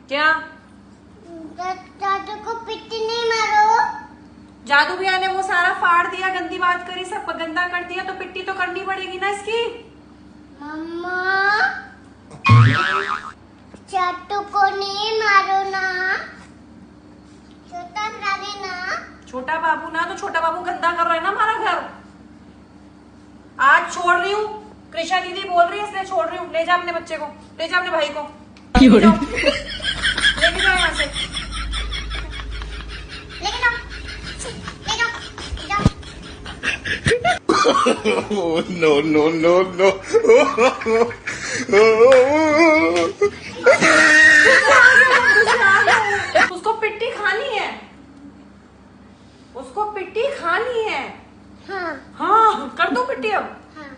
क्या? जादू को पिट्टी नहीं मारो। जादू भैया ने वो सारा फाड़ दिया, गंदी बात करी, सब गंदा कर दिया, तो पिट्टी तो करनी पड़ेगी ना इसकी। मम्मा चाटू को नहीं मारो ना, छोटा भाभी ना। छोटा बाबू ना, तो छोटा बाबू गंदा कर रहा है ना हमारा घर। आज छोड़ रही हूँ, कृष्णा दीदी बोल रही है इसलिए छोड़ रही हूँ। ले जा अपने बच्चे को, ले जा अपने भाई को, लेके जाओ यहाँ से। लेके जाओ, ले जाओ, ले जाओ। No, no, no, no. उसको पिट्टी खानी है, उसको पिट्टी खानी है। हाँ हाँ कर दो पिट्टी अब। हाँ।